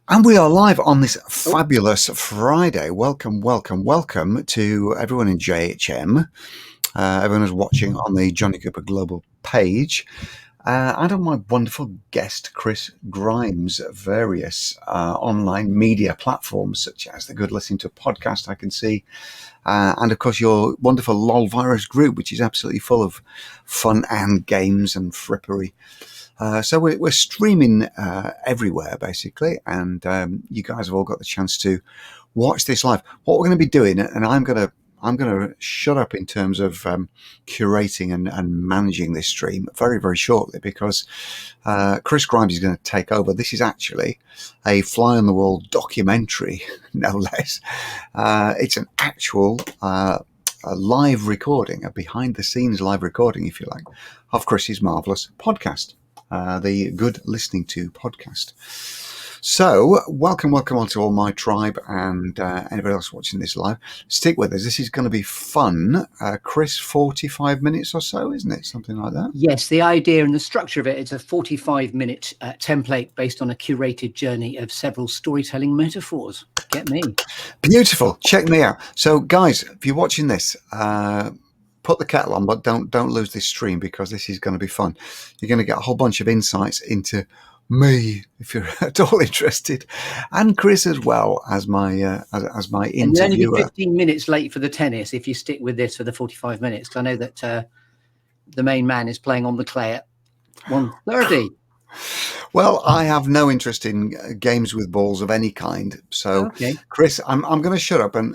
And we are live on this Oh, fabulous Friday. Welcome, welcome, welcome to everyone in JHM, everyone who's watching on the Jonny Cooper Global page, and on my wonderful guest, Chris Grimes, various online media platforms such as the Good Listening to podcast I can see, and of course your wonderful LOL Virus group, which is absolutely full of fun and games and frippery. So we're streaming everywhere, basically, and you guys have all got the chance to watch this live. What we're going to be doing, and I'm going to shut up in terms of curating and managing this stream very, very shortly, because Chris Grimes is going to take over. This is actually a fly-on-the-wall documentary, no less. It's an actual a live recording, a behind-the-scenes live recording, if you like, of Chris's marvellous podcast. The Good Listening To podcast. So, welcome on to all my tribe and anybody else watching this live. Stick with us. This is going to be fun. Chris, 45 minutes or so, isn't it? Something like that. yes, the idea and the structure of it's a 45-minute template based on a curated journey of several storytelling metaphors. Get me. Beautiful. Check me out. So, guys, if you're watching this, put the kettle on, but don't lose this stream, because this is going to be fun. You're going to get a whole bunch of insights into me, if you're at all interested, and Chris as well as my interviewer. And you'll only be 15 minutes late for the tennis if you stick with this for the 45 minutes. Because I know that the main man is playing on the clay at 1:30. Well, I have no interest in games with balls of any kind. So, Okay. Chris, I'm going to shut up and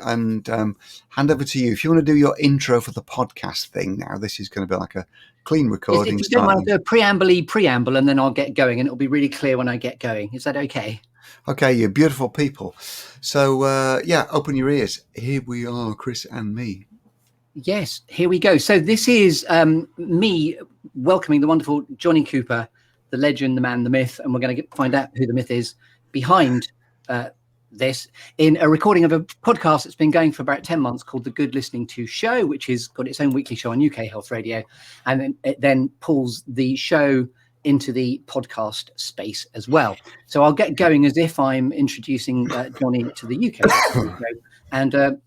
hand over to you. If you want to do your intro for the podcast thing now, this is going to be like a clean recording. If you don't mind, do a preamble, and then I'll get going, and it'll be really clear when I get going. Is that okay? Okay, you beautiful people. So, yeah, open your ears. Here we are, Chris and me. Yes, here we go. So this is me welcoming the wonderful Jonny Cooper, the legend, the man, the myth, and we're going to find out who the myth is behind this in a recording of a podcast that's been going for about 10 months called The Good Listening To Show, which has got its own weekly show on UK Health Radio, and then it then pulls the show into the podcast space as well. So I'll get going as if I'm introducing Jonny to the UK Health Radio, and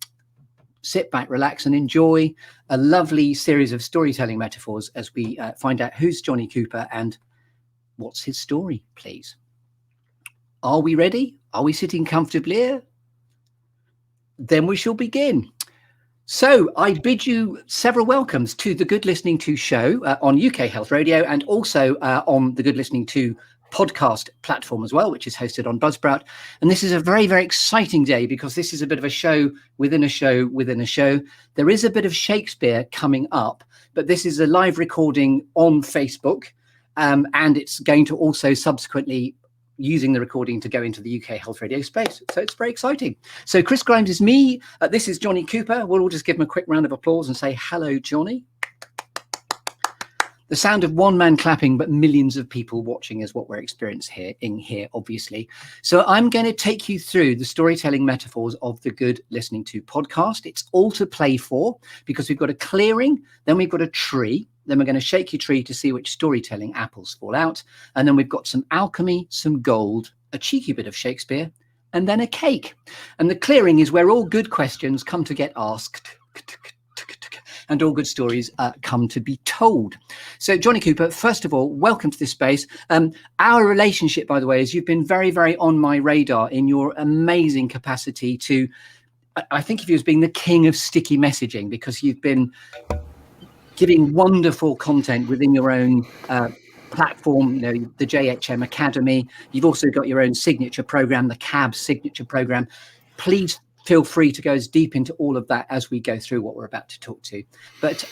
sit back, relax, and enjoy a lovely series of storytelling metaphors as we find out who's Jonny Cooper and what's his story, please. Are we ready? Are we sitting comfortably here? Then we shall begin. So I bid you several welcomes to the Good Listening To Show on UK Health Radio, and also on the Good Listening To podcast platform as well, which is hosted on Buzzsprout. And this is a very, very exciting day, because this is a bit of a show within a show within a show. There is a bit of Shakespeare coming up, but this is a live recording on Facebook. And it's going to also subsequently using the recording to go into the UK Health Radio space. So it's very exciting. So Chris Grimes is me. This is Jonny Cooper. We'll all just give him a quick round of applause and say, hello, Jonny. The sound of one man clapping, but millions of people watching is what we're experiencing here, obviously. So I'm going to take you through the storytelling metaphors of the Good Listening To podcast. It's all to play for, because we've got a clearing, then we've got a tree, then we're going to shake your tree to see which storytelling apples fall out. And then we've got some alchemy, some gold, a cheeky bit of Shakespeare, and then a cake. And the clearing is where all good questions come to get asked, and all good stories come to be told. So, Jonny Cooper, first of all, welcome to this space. Our relationship, by the way, is you've been very, very on my radar in your amazing capacity to, I think of you as being the king of sticky messaging, because you've been giving wonderful content within your own platform, the JHM Academy. You've also got your own signature program, the CAB signature program. Please feel free to go as deep into all of that as we go through what we're about to talk to. But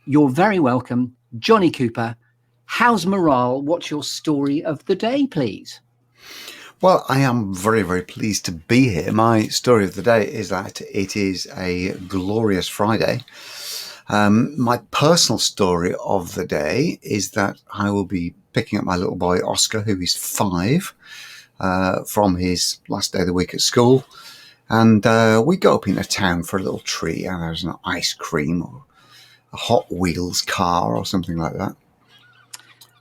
you're very welcome. Jonny Cooper, how's morale? What's your story of the day, please? Well, I am very, very pleased to be here. My story of the day is that it is a glorious Friday. My personal story of the day is that I will be picking up my little boy, Oscar, who is 5, from his last day of the week at school. And we go up into town for a little treat, and there's an ice cream or a Hot Wheels car or something like that.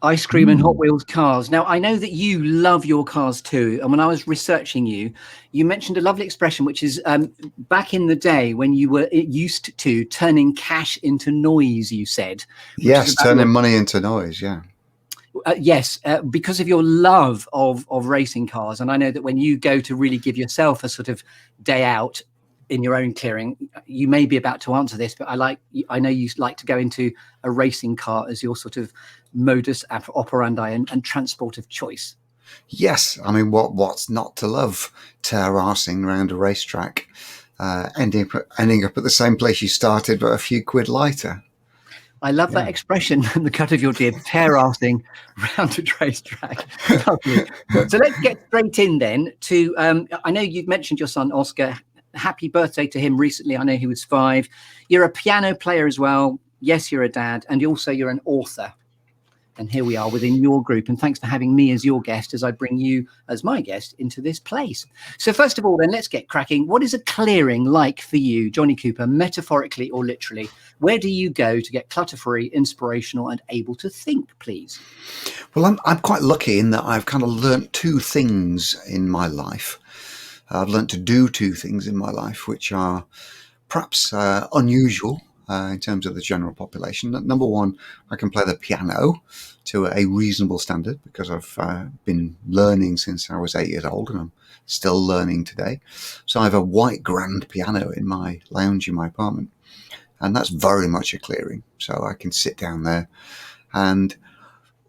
ice cream and Hot Wheels cars. Now, I know that you love your cars too. And when I was researching you, you mentioned a lovely expression, which is back in the day when you were used to turning cash into noise, you said. Which is Yes, about turning money into noise, yeah. yes, because of your love of racing cars. And I know that when you go to really give yourself a sort of day out in your own clearing, you may be about to answer this, but I know you like to go into a racing car as your sort of modus operandi and transport of choice. Yes, I mean, what's not to love? Tear-arsing around a racetrack, ending up at the same place you started, but a few quid lighter. I love that expression from the cut of your jib, tear-assing round a racetrack. Lovely. So let's get straight in then to, I know you've mentioned your son, Oscar. Happy birthday to him recently. I know he was 5. You're a piano player as well. Yes, you're a dad. And you're an author. And here we are within your group. And thanks for having me as your guest as I bring you as my guest into this place. So first of all, then, let's get cracking. What is a clearing like for you, Jonny Cooper, metaphorically or literally? Where do you go to get clutter-free, inspirational and able to think, please? Well, I'm quite lucky in that I've kind of learnt 2 things in my life. I've learnt to do 2 things in my life, which are perhaps unusual in terms of the general population. Number one, I can play the piano to a reasonable standard because I've been learning since I was 8 years old, and I'm still learning today. So I have a white grand piano in my lounge in my apartment, and that's very much a clearing. So I can sit down there and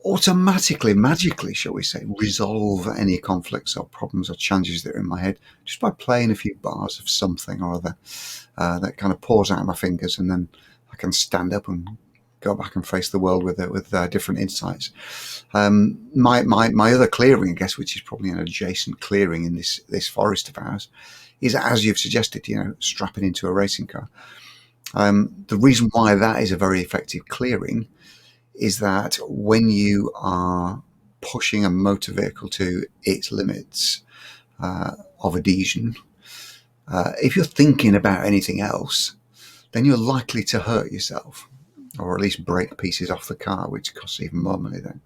automatically, magically, shall we say, resolve any conflicts or problems or challenges that are in my head just by playing a few bars of something or other that kind of pours out of my fingers, and then I can stand up and go back and face the world with different insights. My other clearing, I guess, which is probably an adjacent clearing in this forest of ours, is, as you've suggested, strapping into a racing car. The reason why that is a very effective clearing is that when you are pushing a motor vehicle to its limits of adhesion, if you're thinking about anything else, then you're likely to hurt yourself, or at least break pieces off the car, which costs even more money then.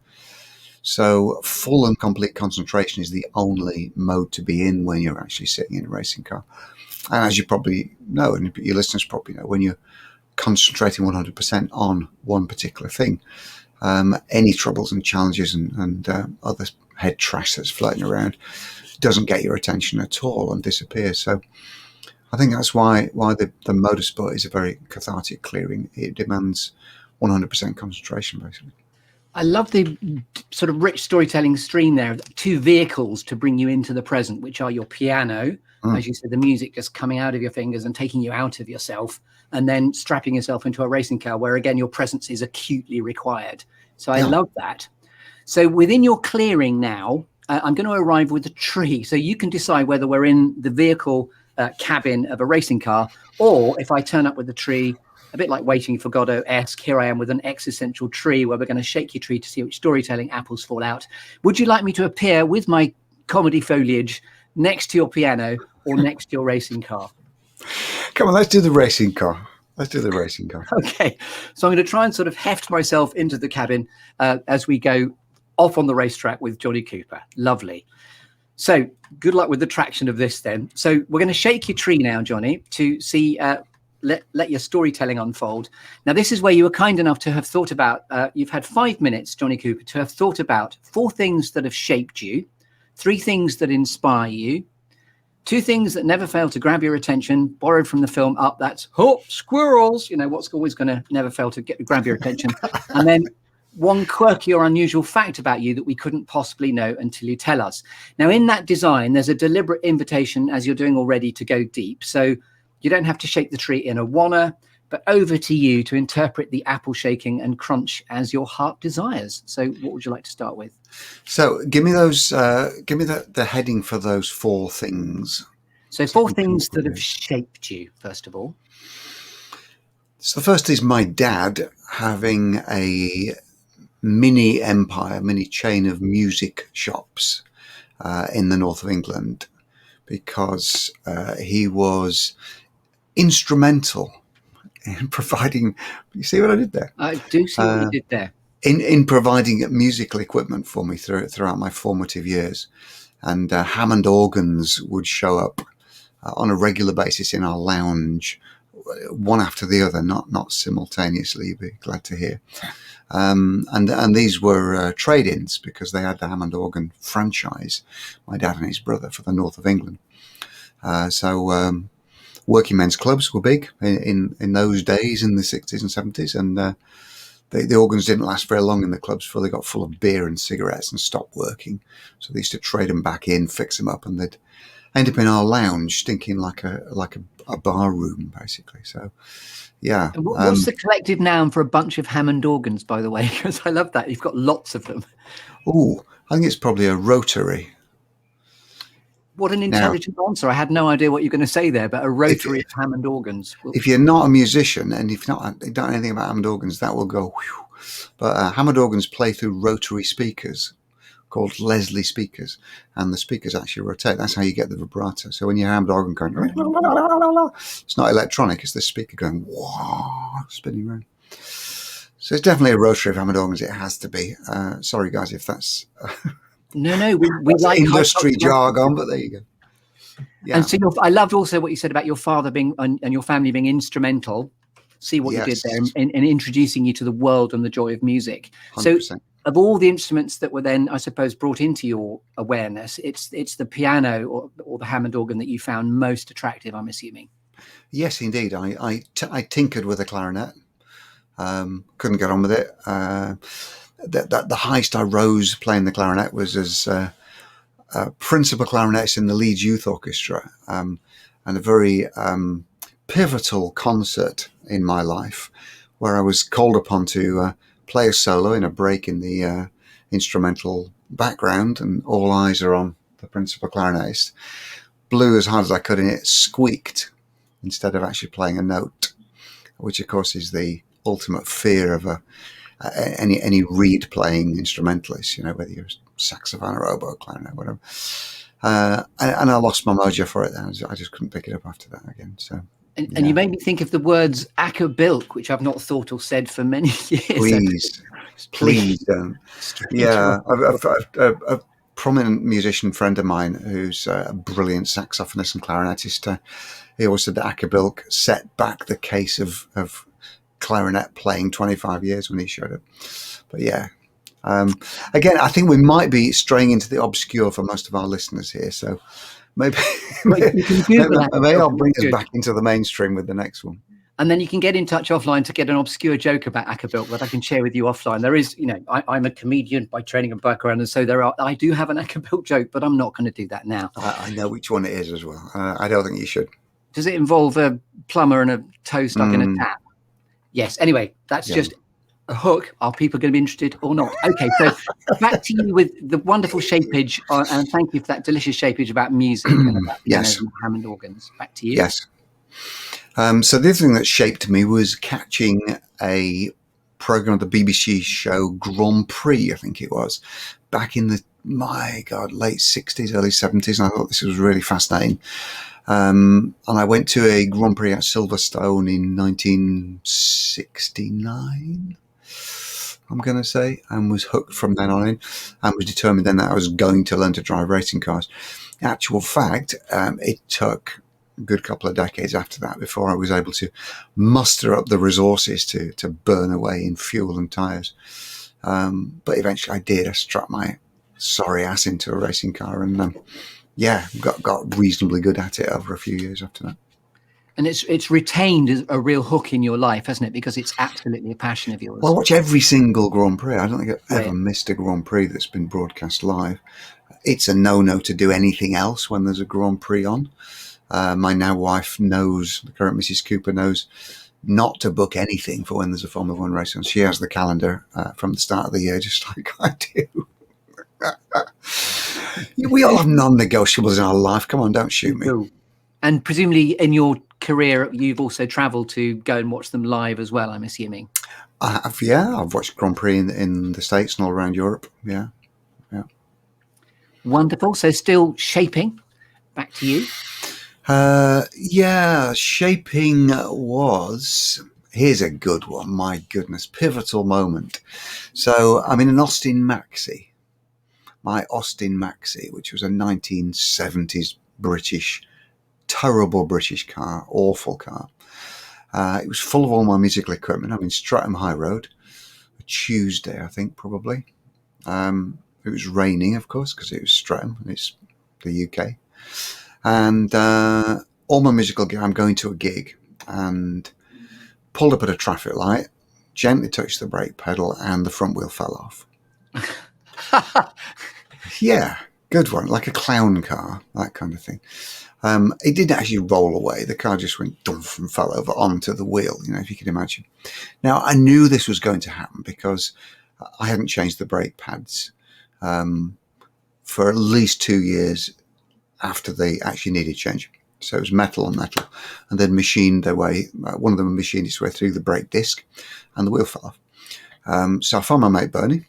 So full and complete concentration is the only mode to be in when you're actually sitting in a racing car. And as you probably know, and your listeners probably know, when you're concentrating 100% on one particular thing, any troubles and challenges and other head trash that's floating around doesn't get your attention at all and disappears. So I think that's why the motorsport is a very cathartic clearing. It demands 100% concentration, basically. I love the sort of rich storytelling stream there. 2 vehicles to bring you into the present, which are your piano, as you said, the music just coming out of your fingers and taking you out of yourself, and then strapping yourself into a racing car where, again, your presence is acutely required. So I love that. So within your clearing now, I'm going to arrive with a tree. So you can decide whether we're in the vehicle cabin of a racing car, or if I turn up with a tree, a bit like Waiting for Godot-esque, here I am with an existential tree where we're going to shake your tree to see which storytelling apples fall out. Would you like me to appear with my comedy foliage next to your piano or next to your racing car? Come on, let's do the racing car. Let's do the racing car. Okay, so I'm going to try and sort of heft myself into the cabin as we go off on the racetrack with Jonny Cooper. Lovely. So good luck with the traction of this then. So we're going to shake your tree now, Jonny, to see, let your storytelling unfold. Now, this is where you were kind enough to have thought about, you've had 5 minutes, Jonny Cooper, to have thought about 4 things that have shaped you, 3 things that inspire you, 2 things that never fail to grab your attention, borrowed from the film Up. That's squirrels. What's always going to never fail to grab your attention. And then 1 quirky or unusual fact about you that we couldn't possibly know until you tell us. Now, in that design, there's a deliberate invitation, as you're doing already, to go deep. So you don't have to shake the tree in a wanna, but over to you to interpret the apple shaking and crunch as your heart desires. So what would you like to start with? So give me those. Give me the heading for those 4 things. So 4 things that have shaped you, first of all. So the first is my dad having a mini empire, mini chain of music shops in the north of England, because he was instrumental in providing. You see what I did there? I do see what you did there. in providing musical equipment for me throughout my formative years. And Hammond organs would show up on a regular basis in our lounge, one after the other, not simultaneously. You'd be glad to hear. And these were trade-ins because they had the Hammond organ franchise, my dad and his brother, for the north of England. So working men's clubs were big in those days, in the 60s and 70s, and the organs didn't last very long in the clubs before they got full of beer and cigarettes and stopped working. So they used to trade them back in, fix them up, and they'd end up in our lounge stinking like a bar room, basically. So, yeah. And what's the collective noun for a bunch of Hammond organs, by the way? Because I love that. You've got lots of them. Oh, I think it's probably a rotary. What an intelligent answer. I had no idea what you're going to say there, but a rotary of Hammond organs. If you're not a musician and if you don't know anything about Hammond organs, that will go whew. But Hammond organs play through rotary speakers called Leslie speakers, and the speakers actually rotate. That's how you get the vibrato. So when you hear Hammond organ going, it's not electronic, it's the speaker going wah, spinning around. So it's definitely a rotary of Hammond organs. It has to be. Sorry, guys, if that's... No, we like industry jargon, but there you go. Yeah. And so I loved also what you said about your father being and your family being instrumental. See what you did there in introducing you to the world and the joy of music. 100%. So of all the instruments that were then, I suppose, brought into your awareness, it's the piano or the Hammond organ that you found most attractive, I'm assuming. Yes, indeed. I tinkered with a clarinet. Couldn't get on with it. The highest I rose playing the clarinet was as principal clarinetist in the Leeds Youth Orchestra, and a very pivotal concert in my life where I was called upon to play a solo in a break in the instrumental background, and all eyes are on the principal clarinetist. Blew as hard as I could, and it squeaked instead of actually playing a note, which of course is the ultimate fear of any reed playing instrumentalist, whether you're saxophone or oboe, clarinet, whatever. And I lost my mojo for it then. I just couldn't pick it up after that again. So. And you made me think of the words "accabilk," which I've not thought or said for many years. Please don't. Yeah, a prominent musician friend of mine who's a brilliant saxophonist and clarinetist. He always said that accabilk set back the case of clarinet playing 25 years when he showed up. But yeah. Again, I think we might be straying into the obscure for most of our listeners here. So maybe I'll bring us back into the mainstream with the next one. And then you can get in touch offline to get an obscure joke about accabilk that I can share with you offline. There is, I'm a comedian by training and background, and so I do have an accabilk joke, but I'm not going to do that now. I know which one it is as well. I don't think you should. Does it involve a plumber and a toe stuck in a tap? Yes. Anyway, that's just a hook. Are people going to be interested or not? Okay, so back to you with the wonderful shapeage, and thank you for that delicious shapeage about music and about pianos and Hammond organs. Back to you. Yes. So the other thing that shaped me was catching a program of the BBC show Grand Prix, I think it was, back in the, late 60s, early 70s, and I thought this was really fascinating. And I went to a Grand Prix at Silverstone in 1969, I'm going to say, and was hooked from then on in, and was determined then that I was going to learn to drive racing cars. In actual fact, it took a good couple of decades after that before I was able to muster up the resources to burn away in fuel and tyres. But eventually I did. I strapped my sorry ass into a racing car and got reasonably good at it over a few years after that. And it's retained as a real hook in your life, hasn't it? Because it's absolutely a passion of yours. Well, I watch every single Grand Prix. I don't think I've ever missed a Grand Prix that's been broadcast live. It's a no-no to do anything else when there's a Grand Prix on. My now wife knows, the current Mrs. Cooper knows, not to book anything for when there's a Formula One race on. She has the calendar from the start of the year, just like I do. We all have non-negotiables in our life. Come on, don't shoot me. And presumably in your career, you've also travelled to go and watch them live as well, I'm assuming. I have, yeah. I've watched Grand Prix in the States and all around Europe. Yeah. Wonderful. So still shaping. Back to you. Shaping was Here's a good one. My goodness, pivotal moment. So I'm in an Austin Maxi, my Austin Maxi, which was a 1970s British, terrible British car, awful car. It was full of all my musical equipment. I'm in Streatham High Road, a Tuesday, I think, probably. It was raining, of course, because it was Streatham and it's the UK. And all my musical gear, I'm going to a gig and pulled up at a traffic light, gently touched the brake pedal, and the front wheel fell off. Yeah, good one, like a clown car, that kind of thing. It didn't actually roll away. The car just went dump and fell over onto the wheel, if you can imagine. Now, I knew this was going to happen because I hadn't changed the brake pads for at least 2 years after they actually needed changing. So it was metal on metal, and then machined their way. One of them machined its way through the brake disc, and the wheel fell off. So I phoned my mate Bernie.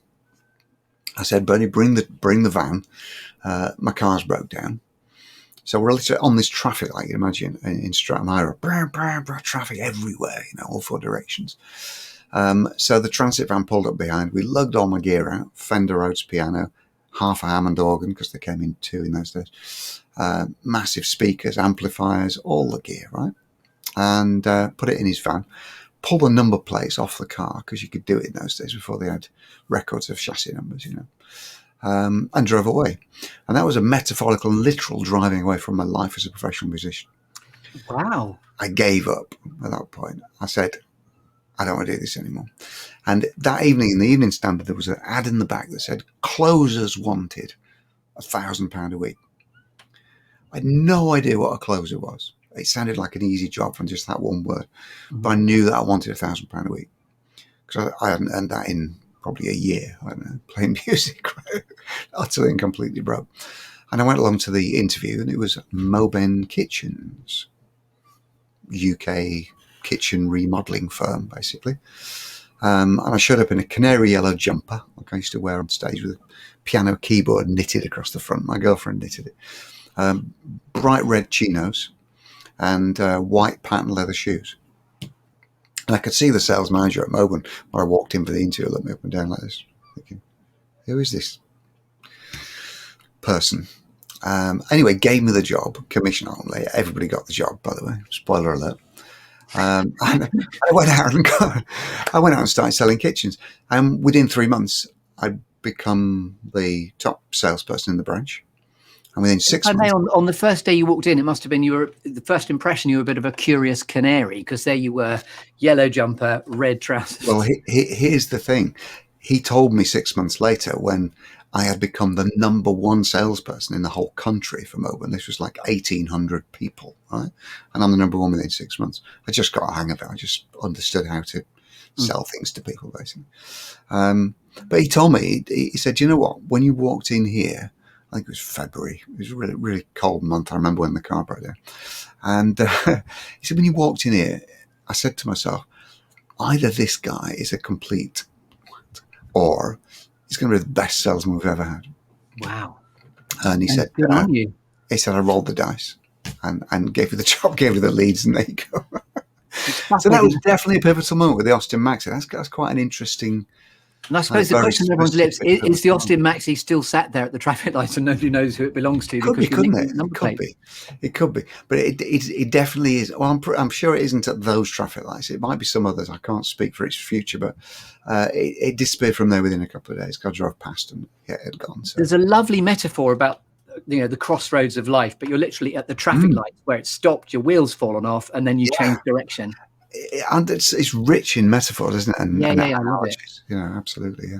I said, Bernie, bring the van. My car's broke down. So we're literally on this traffic, like you imagine, in Streatham High Road, traffic everywhere, all 4 directions. So the transit van pulled up behind. We lugged all my gear out: Fender Rhodes piano, half a Hammond organ, because they came in 2 in those days, massive speakers, amplifiers, all the gear, right? And put it in his van. Pull the number plates off the car, because you could do it in those days before they had records of chassis numbers, and drove away. And that was a metaphorical and literal driving away from my life as a professional musician. Wow. I gave up at that point. I said, I don't want to do this anymore. And that evening, in the Evening Standard, there was an ad in the back that said, closers wanted, £1,000 a week. I had no idea what a closer was. It sounded like an easy job from just that one word. Mm-hmm. But I knew that I wanted £1,000 a week, because I hadn't earned that in probably a year. I don't know, playing music, utterly and completely broke. And I went along to the interview, and it was Moben Kitchens, UK kitchen remodeling firm, basically. And I showed up in a canary yellow jumper, like I used to wear on stage, with a piano keyboard knitted across the front. My girlfriend knitted it. Bright red chinos and white patent leather shoes. And I could see the sales manager at Moben when I walked in for the interview, looked me up and down like this, thinking, who is this person? Anyway, gave me the job, commission only. Everybody got the job, by the way. Spoiler alert. And I went out and started selling kitchens. And within 3 months, I'd become the top salesperson in the branch. And within 6 months, on the first day you walked in, it must have been the first impression. You were a bit of a curious canary, because there you were, yellow jumper, red trousers. Well, here's the thing. He told me 6 months later, when I had become the number 1 salesperson in the whole country for Moben. This was like 1,800 people, right? And I'm the number 1 within 6 months. I just got a hang of it. I just understood how to sell things to people, basically. But he told me, he said, you know what? When you walked in here, I think it was February. It was a really, really cold month. I remember when the car broke down. And he said, when you walked in here, I said to myself, either this guy is a complete, or he's going to be the best salesman we've ever had. Wow. And he said, good on you. He said, I rolled the dice and gave you the job, gave you the leads, and there you go. So that was definitely a pivotal moment with the Austin Maxi. That's quite an interesting. And I suppose the question on everyone's lips is the Austin Maxi still sat there at the traffic lights and nobody knows who it belongs to? Could be, couldn't it? It could be. But it definitely is. Well, I'm sure it isn't at those traffic lights. It might be some others. I can't speak for its future, but it disappeared from there within a couple of days. I drove past and it had gone. So. There's a lovely metaphor about the crossroads of life, but you're literally at the traffic lights where it stopped, your wheels fallen off, and then you change direction. And it's rich in metaphors, isn't it? And I love it. Absolutely, yeah.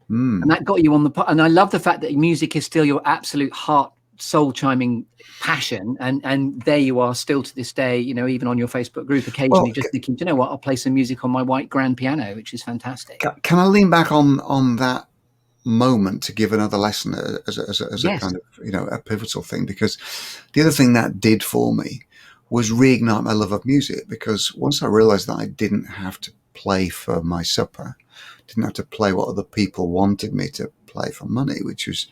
And that got you on the. And I love the fact that music is still your absolute heart, soul chiming passion, and there you are still to this day. Even on your Facebook group, occasionally just thinking, do you know what? I'll play some music on my white grand piano, which is fantastic. Can I lean back on that moment to give another lesson as a kind of a pivotal thing? Because the other thing that did for me was reignite my love of music, because once I realized that I didn't have to play for my supper, didn't have to play what other people wanted me to play for money, which was,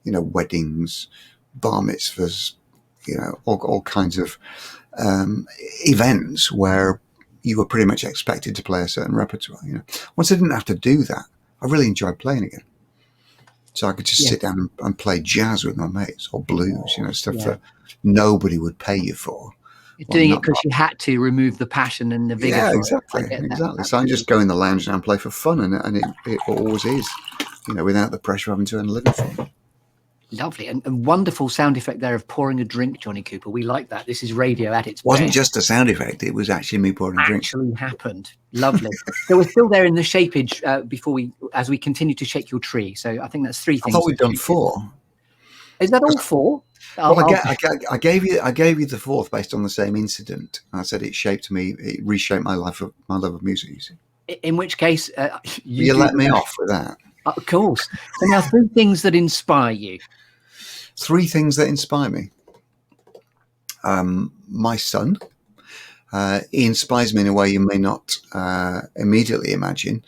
weddings, bar mitzvahs, all kinds of events where, you were pretty much expected to play a certain repertoire. Once I didn't have to do that, I really enjoyed playing again. So I could just sit down and play jazz with my mates, or blues, stuff that nobody would pay you for. You're doing it because you had to remove the passion and the vigor. Yeah, for exactly, it. exactly. So I just go in the lounge and play for fun, and it always is, without the pressure of having to earn a living from it. Lovely and wonderful sound effect there of pouring a drink, Jonny Cooper. We like that. This is radio at its best. Wasn't just a sound effect; it was actually me pouring a drink. Actually happened. Lovely. So we're still there in the shapeage as we continue to shake your tree. So I think that's 3 things. I thought we'd done 4. Is that all 4? Well, I gave you the 4th based on the same incident. I said it reshaped my life, my love of music. You see. In which case, you let me off with that. Of course. So now 3 things that inspire you. 3 things that inspire me. My son. He inspires me in a way you may not immediately imagine.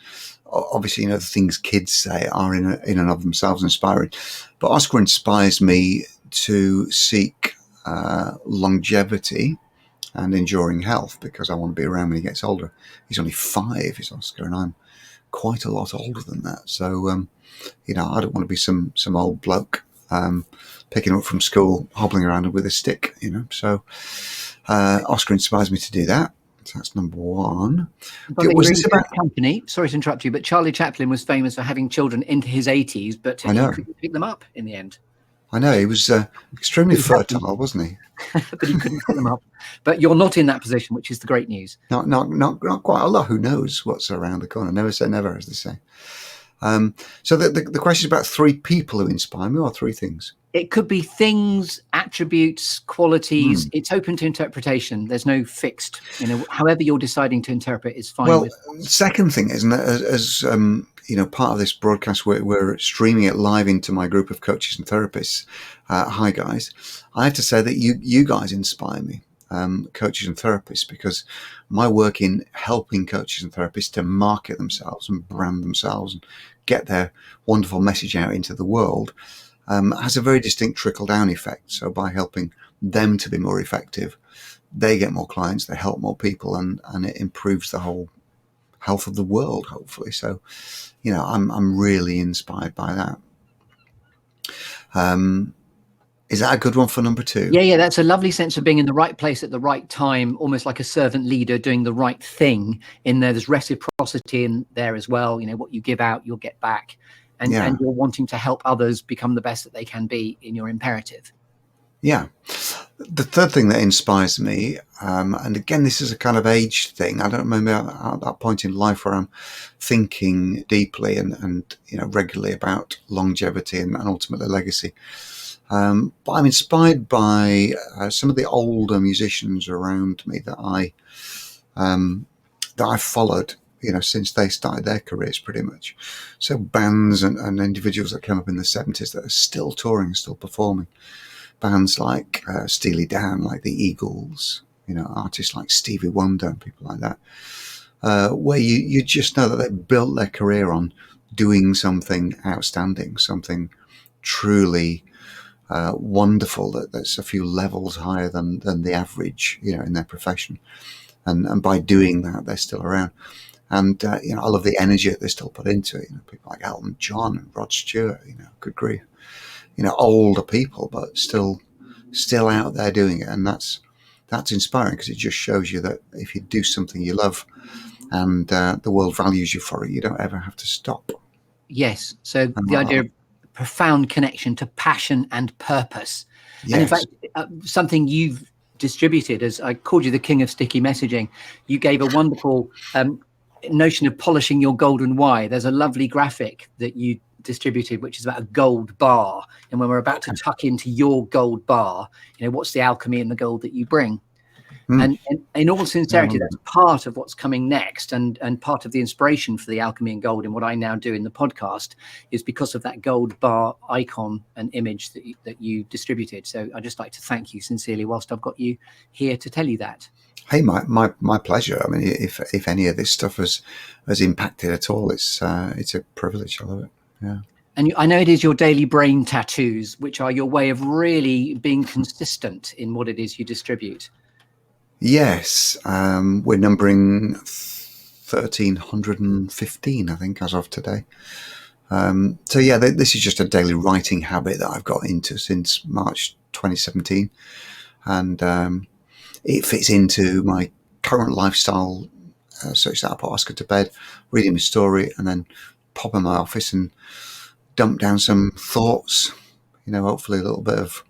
Obviously, the things kids say are in and of themselves inspiring. But Oscar inspires me to seek longevity and enduring health, because I want to be around when he gets older. He's only 5, is Oscar, and I'm quite a lot older than that. So, I don't want to be some old bloke picking up from school, hobbling around with a stick, So Oscar inspires me to do that. So that's number 1. Was this about company? Sorry to interrupt you, but Charlie Chaplin was famous for having children into his 80s, but he couldn't pick them up in the end. I know, he was extremely fertile, wasn't he? But he couldn't pick them up. But you're not in that position, which is the great news. Not quite. Although who knows what's around the corner? Never say never, as they say. So the question is about 3 people who inspire me, or 3 things. It could be things, attributes, qualities. It's open to interpretation. There's no fixed, however you're deciding to interpret is fine. Well, second thing is, as part of this broadcast, we're streaming it live into my group of coaches and therapists. Hi guys, I have to say that you guys inspire me, coaches and therapists, because my work in helping coaches and therapists to market themselves and brand themselves and get their wonderful message out into the world has a very distinct trickle-down effect. So by helping them to be more effective, they get more clients, they help more people, and it improves the whole health of the world, hopefully. So, I'm really inspired by that. Is that a good one for number 2? Yeah, that's a lovely sense of being in the right place at the right time, almost like a servant leader doing the right thing in there. There's reciprocity in there as well. What you give out, you'll get back. And you're wanting to help others become the best that they can be in your imperative. Yeah. The third thing that inspires me, and again, this is a kind of age thing. I don't remember at that point in life where I'm thinking deeply and regularly about longevity and ultimately legacy. But I'm inspired by some of the older musicians around me that I've followed, since they started their careers, pretty much. So bands and individuals that came up in the 70s that are still touring, still performing. Bands like Steely Dan, like the Eagles, artists like Stevie Wonder and people like that, where you just know that they built their career on doing something outstanding, something truly wonderful, that's a few levels higher than the average, in their profession. And by doing that, they're still around. And, I love the energy that they still put into it. People like Elton John and Rod Stewart, good grief. Older people, but still out there doing it. And that's inspiring, because it just shows you that if you do something you love and the world values you for it, you don't ever have to stop. Yes. So the idea of profound connection to passion and purpose. Yes. And in fact, something you've distributed, as I called you the king of sticky messaging, you gave a wonderful notion of polishing your golden why. There's a lovely graphic that you distributed, which is about a gold bar, and when we're about to tuck into your gold bar, what's the alchemy in the gold that you bring? And in all sincerity, that's part of what's coming next, and part of the inspiration for the alchemy and gold in what I now do in the podcast is because of that gold bar icon and image that you distributed. So I'd just like to thank you sincerely whilst I've got you here to tell you that. Hey, my pleasure. I mean, if any of this stuff has impacted at all, it's a privilege. I love it. Yeah. And I know it is your daily brain tattoos, which are your way of really being consistent in what it is you distribute. Yes, we're numbering 1315, I think, as of today. So yeah, this is just a daily writing habit that I've got into since March 2017, and it fits into my current lifestyle, such that I put Oscar to bed, read him a story, and then pop in my office and dump down some thoughts. Hopefully a little bit of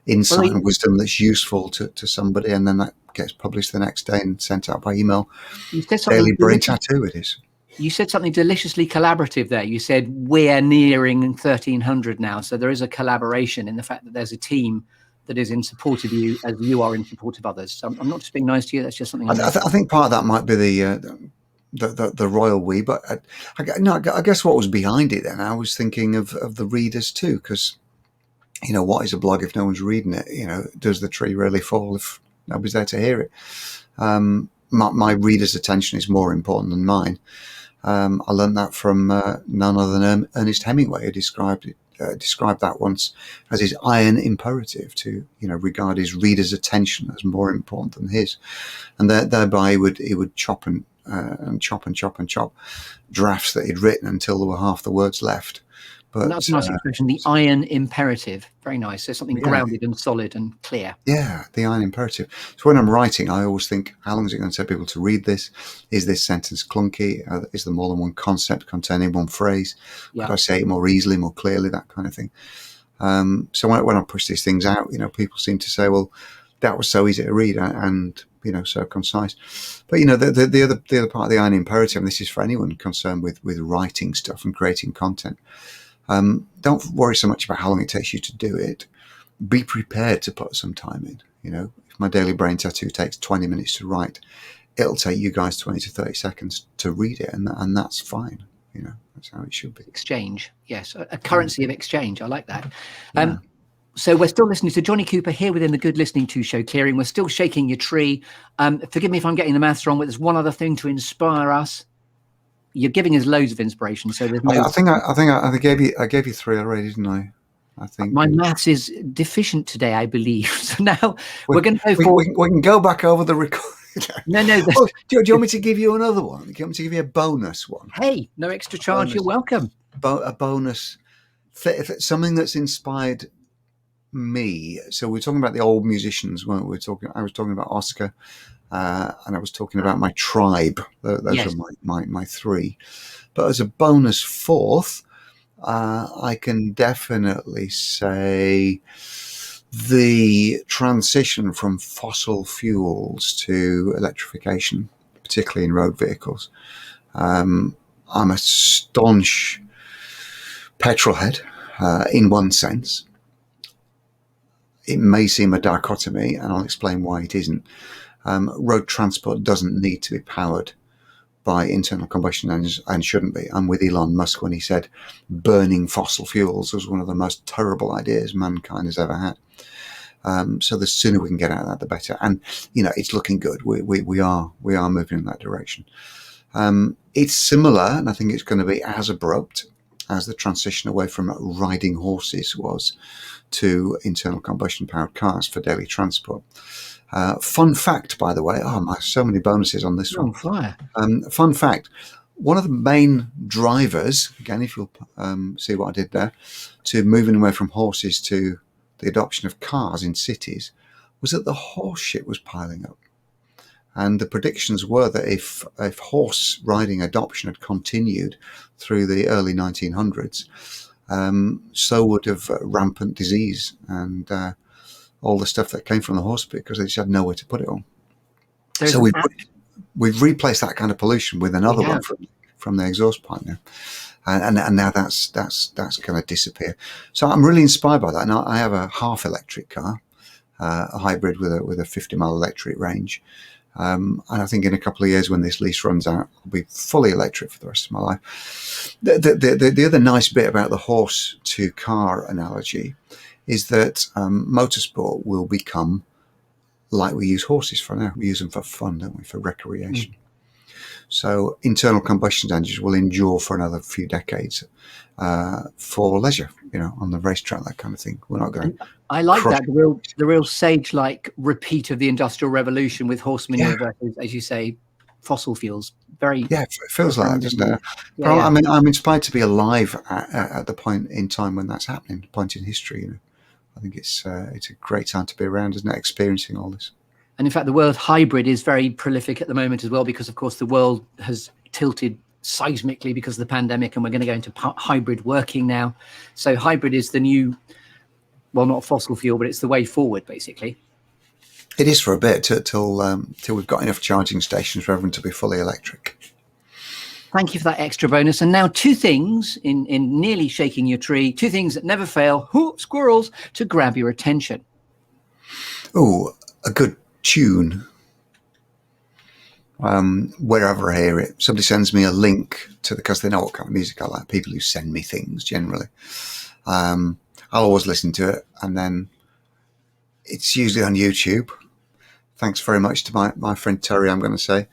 Well, insight and wisdom that's useful to somebody, and then that gets published the next day and sent out by email. you said Daily something brain delicious. tattoo it is. You said something deliciously collaborative there. You said we're nearing 1300 now, so there is a collaboration in the fact that there's a team that is in support of you as you are in support of others. So I'm not just being nice to you. That's just something I know. I think part of that might be the royal we, but I guess what was behind it then, I was thinking of the readers too, because what is a blog if no one's reading it? Does the tree really fall if nobody's there to hear it? My reader's attention is more important than mine. I learned that from none other than Ernest Hemingway, who described that once as his iron imperative to regard his reader's attention as more important than his, and thereby he would chop and chop and chop and chop drafts that he'd written until there were half the words left. But That's a nice expression, the iron imperative. Very nice. So something grounded and solid and clear. Yeah, the iron imperative. So when I'm writing, I always think, how long is it going to take people to read this? Is this sentence clunky? Is there more than one concept containing one phrase? Yeah. Could I say it more easily, more clearly, that kind of thing? So when I push these things out, people seem to say, well, that was so easy to read and so concise. But the other part of the iron imperative, and this is for anyone concerned with writing stuff and creating content. Don't worry so much about how long it takes you to do it. Be prepared to put some time in. If my daily brain tattoo takes 20 minutes to write, it'll take you guys 20 to 30 seconds to read it, and that's fine. That's how it should be. Exchange, yes, a currency of exchange. I like that. Yeah. So we're still listening to Jonny Cooper here within the Good Listening To show, Clearing. We're still shaking your tree. Forgive me if I'm getting the maths wrong, but there's one other thing to inspire us. You're giving us loads of inspiration. So there's no. I gave you 3 already, didn't I? I think my maths is deficient today, I believe. So now we're going to go for. We can go back over the record. No. Oh, do you want me to give you another one? Do you want me to give you a bonus one? Hey, no extra charge. Bonus. You're welcome. A bonus, something that's inspired me. So we're talking about the old musicians, weren't we? I was talking about Oscar, and I was talking about my tribe. Those are my 3. But as a bonus 4th, I can definitely say the transition from fossil fuels to electrification, particularly in road vehicles. I'm a staunch petrol head, in one sense. It may seem a dichotomy, and I'll explain why it isn't. Road transport doesn't need to be powered by internal combustion engines, and shouldn't be. I'm with Elon Musk when he said burning fossil fuels was one of the most terrible ideas mankind has ever had. So the sooner we can get out of that, the better. And it's looking good. We are moving in that direction. It's similar, and I think it's going to be as abrupt as the transition away from riding horses was to internal combustion powered cars for daily transport. Fun fact, by the way, so many bonuses on this one. Fire. Fun fact, one of the main drivers, again, if you'll see what I did there, to moving away from horses to the adoption of cars in cities, was that the horse shit was piling up. And the predictions were that if horse riding adoption had continued through the early 1900s, so would have rampant disease and all the stuff that came from the horse because they just had nowhere to put it on. So we've replaced that kind of pollution with another one from the exhaust pipe now, and now that's going to disappear. So I'm really inspired by that. Now I have a half electric car, a hybrid with a 50-mile electric range. And I think in a couple of years when this lease runs out, I'll be fully electric for the rest of my life. The other nice bit about the horse to car analogy is that motorsport will become like we use horses for now. We use them for fun, don't we? For recreation. So internal combustion engines will endure for another few decades for leisure, on the racetrack, that kind of thing. We're not going to. I like that, the real sage-like repeat of the Industrial Revolution with horse manure versus, as you say, fossil fuels. Very it feels like that, doesn't it? But Yeah. I'm inspired to be alive at the point in time when that's happening, point in history. I think it's a great time to be around, isn't it? Experiencing all this. And in fact, the word hybrid is very prolific at the moment as well, because of course the world has tilted seismically because of the pandemic, and we're going to go into hybrid working now. So hybrid is the new, well, not fossil fuel, but it's the way forward, basically. It is for a bit till we've got enough charging stations for everyone to be fully electric. Thank you for that extra bonus. And now 2 things in nearly shaking your tree, 2 things that never fail, squirrels, to grab your attention. Oh, a good tune. Wherever I hear it, somebody sends me a link because they know what kind of music I like. People who send me things generally. I'll always listen to it, and then it's usually on YouTube. Thanks very much to my friend Terry, I'm going to say.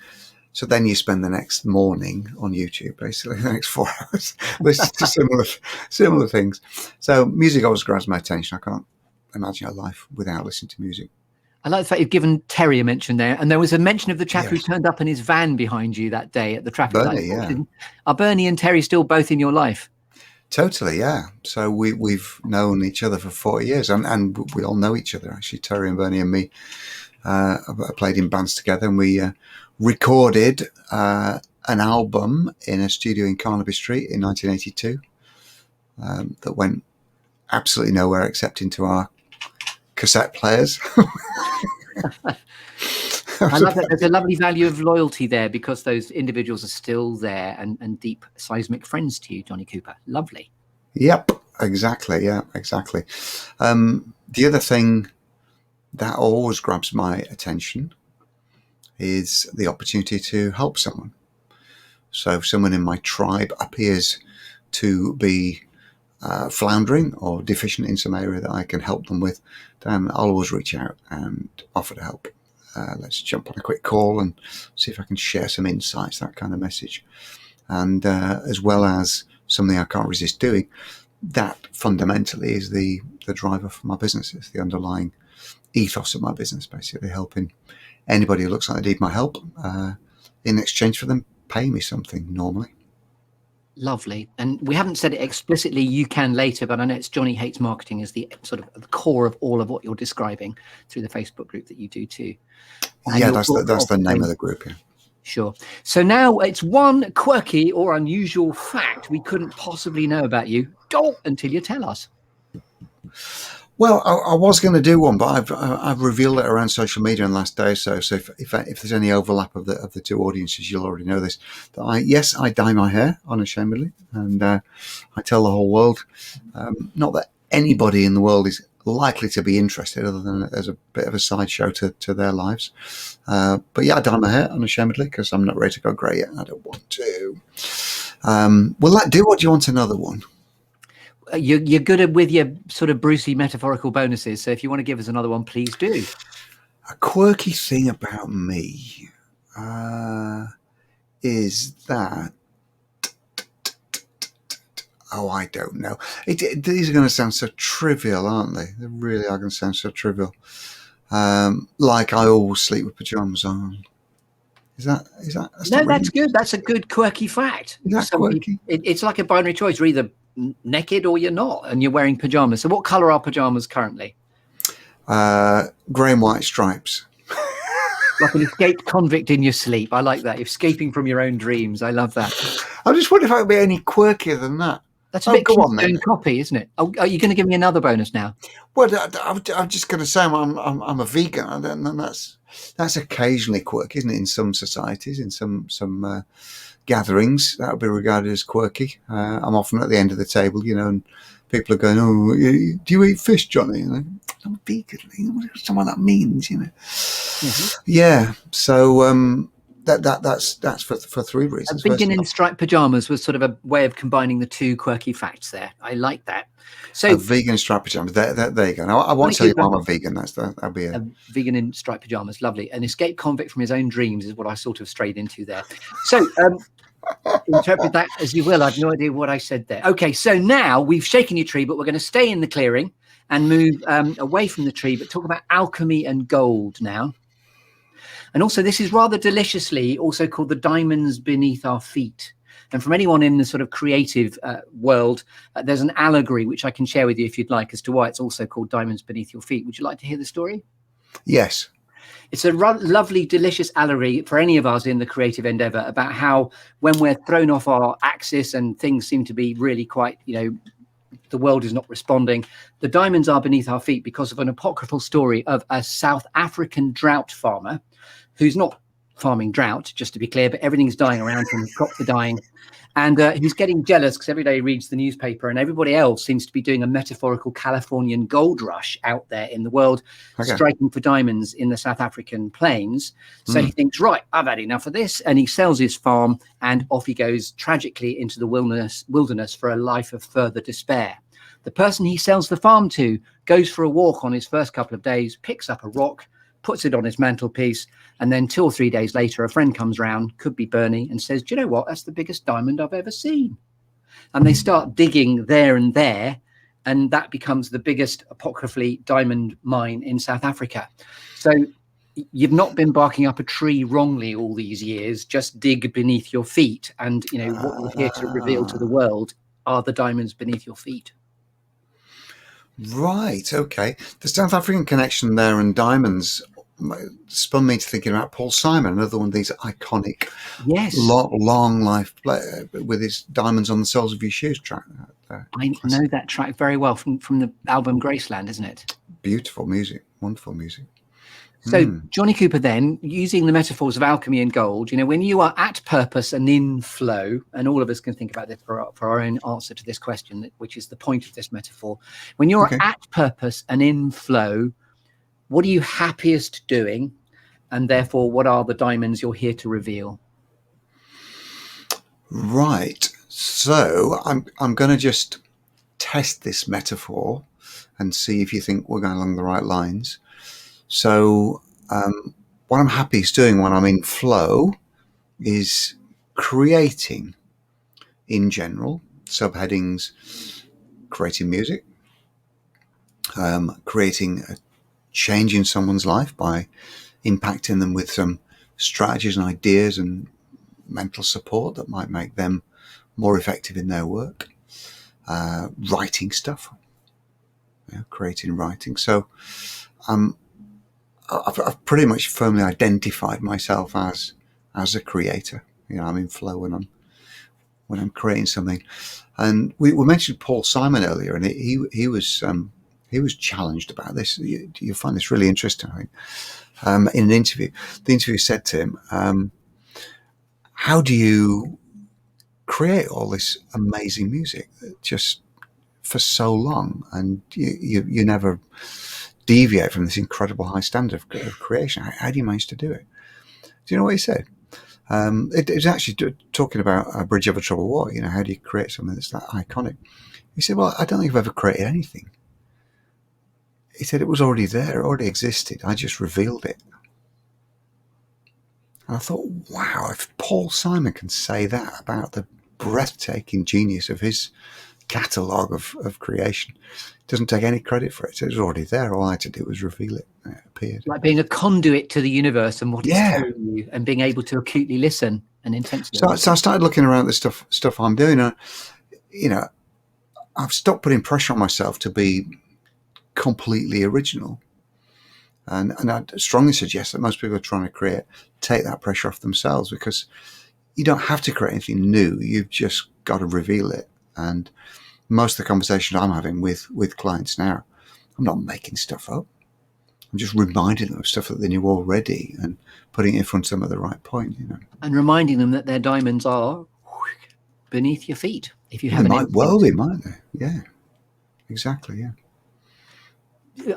So then you spend the next morning on YouTube, basically the next 4 hours, listening to similar things. So music always grabs my attention. I can't imagine a life without listening to music. I like the fact you've given Terry a mention there, and there was a mention of the chap who turned up in his van behind you that day at the traffic light. Yeah. Are Bernie and Terry still both in your life? Totally, yeah. So we've known each other for 40 years, and we all know each other, actually. Terry and Bernie and me played in bands together, and we recorded an album in a studio in Carnaby Street in 1982 that went absolutely nowhere except into our cassette players. I love that. There's a lovely value of loyalty there, because those individuals are still there and deep seismic friends to you, Jonny Cooper. Lovely. Yep, exactly. Yeah, exactly. The other thing that always grabs my attention is the opportunity to help someone. So if someone in my tribe appears to be floundering or deficient in some area that I can help them with, then I'll always reach out and offer to help. Let's jump on a quick call and see if I can share some insights, that kind of message. And as well as something I can't resist doing, that fundamentally is the driver for my business. It's the underlying ethos of my business, basically helping anybody who looks like they need my help in exchange for them paying me something normally. Lovely. And we haven't said it explicitly, you can later, but I know it's Jonny Hates Marketing is the sort of the core of all of what you're describing through the Facebook group that you do too. And yeah, that's the name of the group, yeah. Sure. So now it's one quirky or unusual fact we couldn't possibly know about you until you tell us. Well, I was going to do one, but I've revealed it around social media in the last day or so. So if there's any overlap of the 2 audiences, you'll already know this. That I dye my hair unashamedly, and I tell the whole world. Not that anybody in the world is likely to be interested, other than as a bit of a sideshow to their lives. But yeah, I dye my hair unashamedly because I'm not ready to go grey yet. I don't want to. Will that do? Or do you want another one? You're good with your sort of Brucey metaphorical bonuses, so if you want to give us another one, please do. A quirky thing about me is that I don't know. These are going to sound so trivial, aren't they? They really are going to sound so trivial. Like I always sleep with pajamas on. Is that? No, that's good. That's a good quirky fact. Is that quirky? It's like a binary choice. You're either naked or you're not, and you're wearing pajamas. So what colour are pajamas currently? Grey and white stripes. Like an escaped convict in your sleep. I like that. Escaping from your own dreams. I love that. I just wonder if I could be any quirkier than that. That's a bit Keystone copy, isn't it? Oh, are you going to give me another bonus now? Well, I'm just going to say I'm a vegan, and that's occasionally quirky, isn't it? In some societies, in some gatherings, that would be regarded as quirky. I'm often at the end of the table, and people are going, "Oh, do you eat fish, Jonny?" And I'm a vegan. What that means, Mm-hmm. Yeah. So That's for three A reasons. vegan in striped pajamas was sort of a way of combining the two quirky facts there. I like that. So A vegan in striped pajamas. There you go. Now, I won't tell you why I'm a vegan. That'll be a vegan in striped pajamas. Lovely. An escaped convict from his own dreams is what I sort of strayed into there. So interpret that as you will. I've no idea what I said there. Okay, so now we've shaken your tree, but we're going to stay in the clearing and move away from the tree, but talk about alchemy and gold now. And also, this is rather deliciously also called the diamonds beneath our feet. And from anyone in the sort of creative world, there's an allegory which I can share with you if you'd like as to why it's also called diamonds beneath your feet. Would you like to hear the story? Yes. It's a lovely, delicious allegory for any of us in the creative endeavor about how when we're thrown off our axis and things seem to be really quite, the world is not responding, the diamonds are beneath our feet because of an apocryphal story of a South African drought farmer who's not farming drought, just to be clear, but everything's dying around him, crops are dying. And he's getting jealous because every day he reads the newspaper and everybody else seems to be doing a metaphorical Californian gold rush out there in the world, striking for diamonds in the South African plains. So he thinks, right, I've had enough of this. And he sells his farm and off he goes tragically into the wilderness for a life of further despair. The person he sells the farm to goes for a walk on his first couple of days, picks up a rock, puts it on his mantelpiece, and then 2 or 3 days later, a friend comes round, could be Bernie, and says, do you know what? That's the biggest diamond I've ever seen. And they start digging there and there, and that becomes the biggest apocryphally diamond mine in South Africa. So you've not been barking up a tree wrongly all these years, just dig beneath your feet. And, what you're here to reveal to the world are the diamonds beneath your feet. Right, okay. The South African connection there and diamonds spun me to thinking about Paul Simon, another one of these iconic, long life with his Diamonds on the Soles of Your Shoes track. I know that track very well from the album Graceland, isn't it? Beautiful music, wonderful music. So Jonny Cooper, then, using the metaphors of alchemy and gold, when you are at purpose and in flow, and all of us can think about this for our own answer to this question, which is the point of this metaphor. When you're at purpose and in flow, what are you happiest doing? And therefore, what are the diamonds you're here to reveal? Right. So I'm going to just test this metaphor and see if you think we're going along the right lines. So what I'm happiest doing when I'm in flow is creating in general, subheadings, creating music, creating a change in someone's life by impacting them with some strategies and ideas and mental support that might make them more effective in their work, writing stuff, creating writing. So I've pretty much firmly identified myself as a creator. I'm in flow when I'm creating something. And we mentioned Paul Simon earlier, and he was challenged about this. You'll find this really interesting, I think. In an interview, the interviewer said to him, how do you create all this amazing music just for so long, and you never deviate from this incredible high standard of creation? How do you manage to do it? Do you know what he said? It was actually talking about A Bridge Over Troubled Water. How do you create something that's that iconic? He said, well, I don't think I've ever created anything. He said it was already there, it already existed. I just revealed it. And I thought, wow, if Paul Simon can say that about the breathtaking genius of his catalogue of creation, doesn't take any credit for it. It was already there. All I had to do was reveal it. It appeared. Like being a conduit to the universe and what it's telling you, and being able to acutely listen and intensely. So I started looking around the stuff I'm doing. I've stopped putting pressure on myself to be completely original. And I'd strongly suggest that most people are trying to take that pressure off themselves, because you don't have to create anything new. You've just got to reveal it. And most of the conversations I'm having with clients now, I'm not making stuff up. I'm just reminding them of stuff that they knew already and putting it in front of them at the right point. And reminding them that their diamonds are beneath your feet. If you haven't, they might well be, might they? Yeah, exactly. Yeah.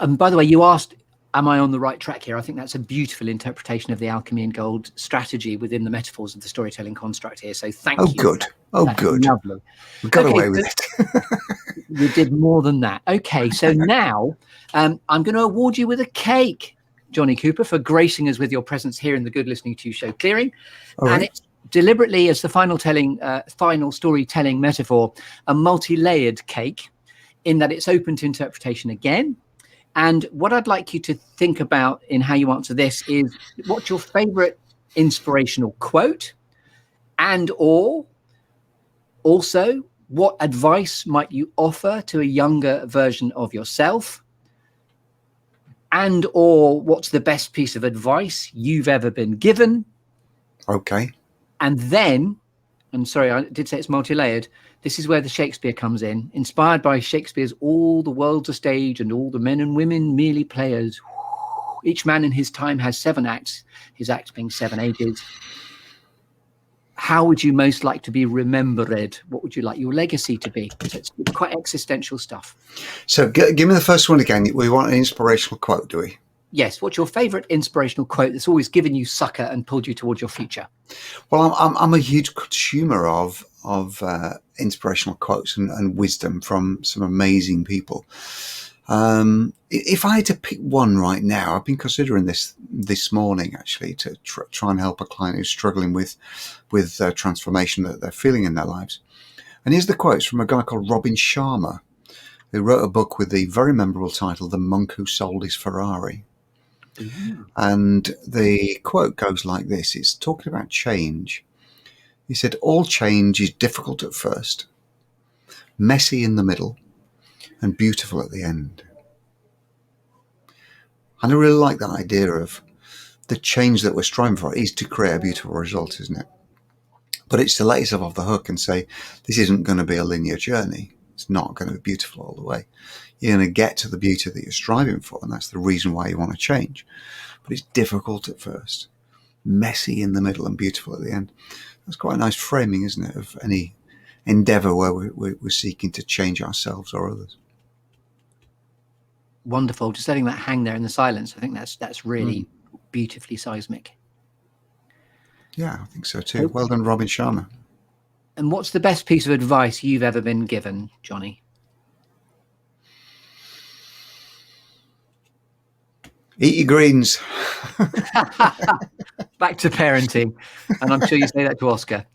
And by the way, you asked am I on the right track here? I think that's a beautiful interpretation of the alchemy and gold strategy within the metaphors of the storytelling construct here. So Oh, thank you. good. Oh, That's good. lovely. We got Okay, away with it. we did more than that. Okay, so now I'm going to award you with a cake, Jonny Cooper, for gracing us with your presence here in the Good Listening To show clearing. All And right. it's deliberately, as the final storytelling metaphor, a multi-layered cake, in that it's open to interpretation again. And what I'd like you to think about in how you answer this is, what's your favorite inspirational quote, and or also, what advice might you offer to a younger version of yourself? And or what's the best piece of advice you've ever been given? Okay. And then, and sorry, I did say it's multi-layered. This is where the Shakespeare comes in. Inspired by Shakespeare's "All the world's a stage and all the men and women merely players. Each man in his time has 7 acts, his acts being 7 ages. How would you most like to be remembered? What would you like your legacy to be?" So it's quite existential stuff. So give me the first one again. We want an inspirational quote, do we? Yes. What's your favorite inspirational quote that's always given you succor and pulled you towards your future? Well, I'm a huge consumer of inspirational quotes and wisdom from some amazing people. If I had to pick one right now, I've been considering this morning actually to try and help a client who's struggling with transformation that they're feeling in their lives. And here's the quotes from a guy called Robin Sharma, who wrote a book with the very memorable title, "The Monk Who Sold His Ferrari." Ooh. And the quote goes like this. It's talking about change. He said, "All change is difficult at first, messy in the middle, and beautiful at the end." And I really like that idea of the change that we're striving for is to create a beautiful result, isn't it? But it's to let yourself off the hook and say, this isn't going to be a linear journey. It's not going to be beautiful all the way. You're going to get to the beauty that you're striving for, and that's the reason why you want to change. But it's difficult at first, messy in the middle, and beautiful at the end. That's quite a nice framing, isn't it, of any endeavour where we're seeking to change ourselves or others. Wonderful. Just letting that hang there in the silence. I think that's really beautifully seismic. Yeah, I think so too. Well done, Robin Sharma. And what's the best piece of advice you've ever been given, Jonny? Eat your greens. Back to parenting. And I'm sure you say that to Oscar.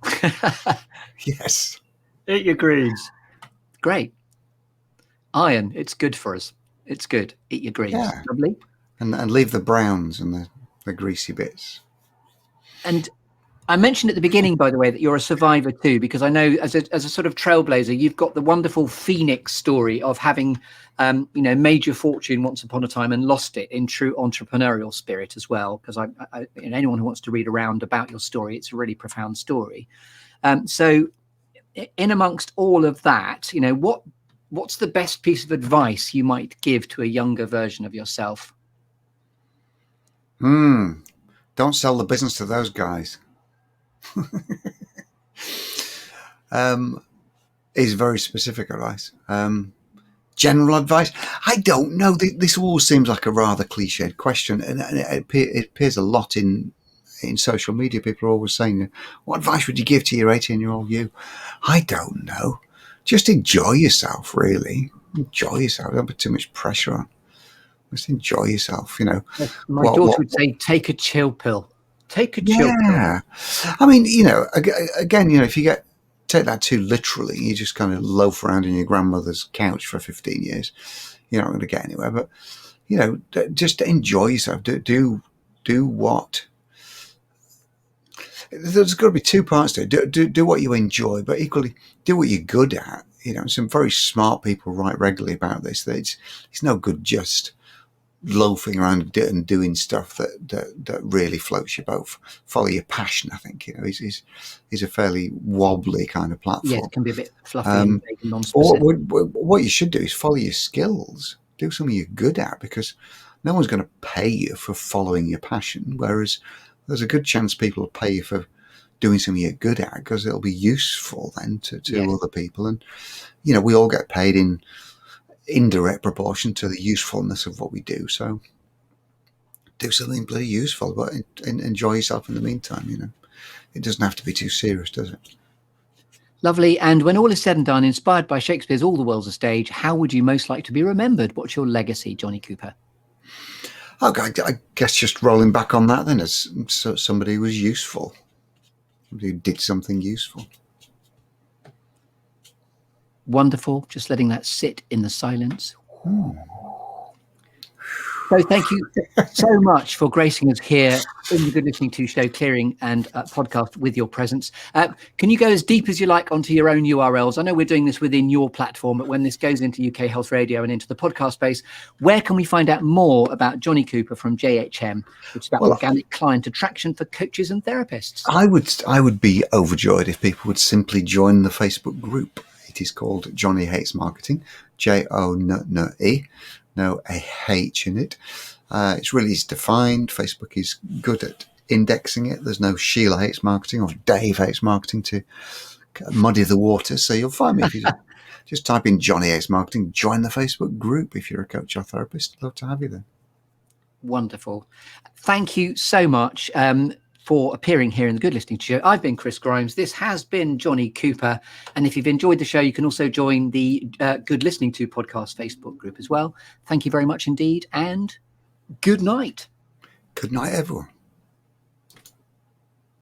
Yes. Eat your greens. Great. Iron, it's good for us. It's good. Eat your greens. Yeah. Lovely. And leave the browns and the greasy bits. And I mentioned at the beginning, by the way, that you're a survivor too, because I know as a sort of trailblazer, you've got the wonderful Phoenix story of having, made your fortune once upon a time and lost it in true entrepreneurial spirit as well. Because anyone who wants to read around about your story, it's a really profound story. So in amongst all of that, what's the best piece of advice you might give to a younger version of yourself? Don't sell the business to those guys. Is very specific advice. General advice? I don't know. This all seems like a rather cliched question, and it appears a lot in social media. People are always saying, "What advice would you give to your 18-year-old you?" I don't know. Just enjoy yourself, really. Enjoy yourself. Don't put too much pressure on. Just enjoy yourself. My daughter would say, "Take a chill pill. Take a chill pill." Yeah. I mean, again, if you take that too literally, you just kind of loaf around in your grandmother's couch for 15 years, you're not going to get anywhere. But, just enjoy yourself. Do what. There's got to be two parts to it. Do what you enjoy, but equally do what you're good at. Some very smart people write regularly about this. That it's no good just loafing around and doing stuff that really floats your boat. Follow your passion, I think. Is a fairly wobbly kind of platform. Yes, it can be a bit fluffy and non-specific. What you should do is follow your skills. Do something you're good at, because no one's going to pay you for following your passion, whereas there's a good chance people will pay you for doing something you're good at, because it'll be useful then to Yes. other people. And we all get paid in indirect proportion to the usefulness of what we do. So do something bloody useful, but enjoy yourself in the meantime. You know, it doesn't have to be too serious, does it? Lovely. And when all is said and done, inspired by Shakespeare's All the World's a Stage, how would you most like to be remembered? What's your legacy, Jonny Cooper? Okay, I guess just rolling back on that then, as somebody who was useful, somebody who did something useful. Wonderful. Just letting that sit in the silence. So thank you so much for gracing us here in the Good Listening To show, clearing and podcast with your presence. Can you go as deep as you like onto your own URLs? I know we're doing this within your platform, but when this goes into UK Health Radio and into the podcast space, where can we find out more about Jonny Cooper from JHM, which is about organic client attraction for coaches and therapists? I would be overjoyed if people would simply join the Facebook group. It is called Jonny Hates Marketing, JONNE. No H in it. It's really easy to find. Facebook is good at indexing it. There's no Sheila Hates Marketing or Dave Hates Marketing to muddy the waters. So you'll find me if you just type in Jonny Hates Marketing. Join the Facebook group if you're a coach or therapist. Love to have you there. Wonderful. Thank you so much for appearing here in the Good Listening To show. I've been Chris Grimes. This has been Jonny Cooper. And if you've enjoyed the show, you can also join the Good Listening To podcast Facebook group as well. Thank you very much indeed. And good night. Good night, everyone.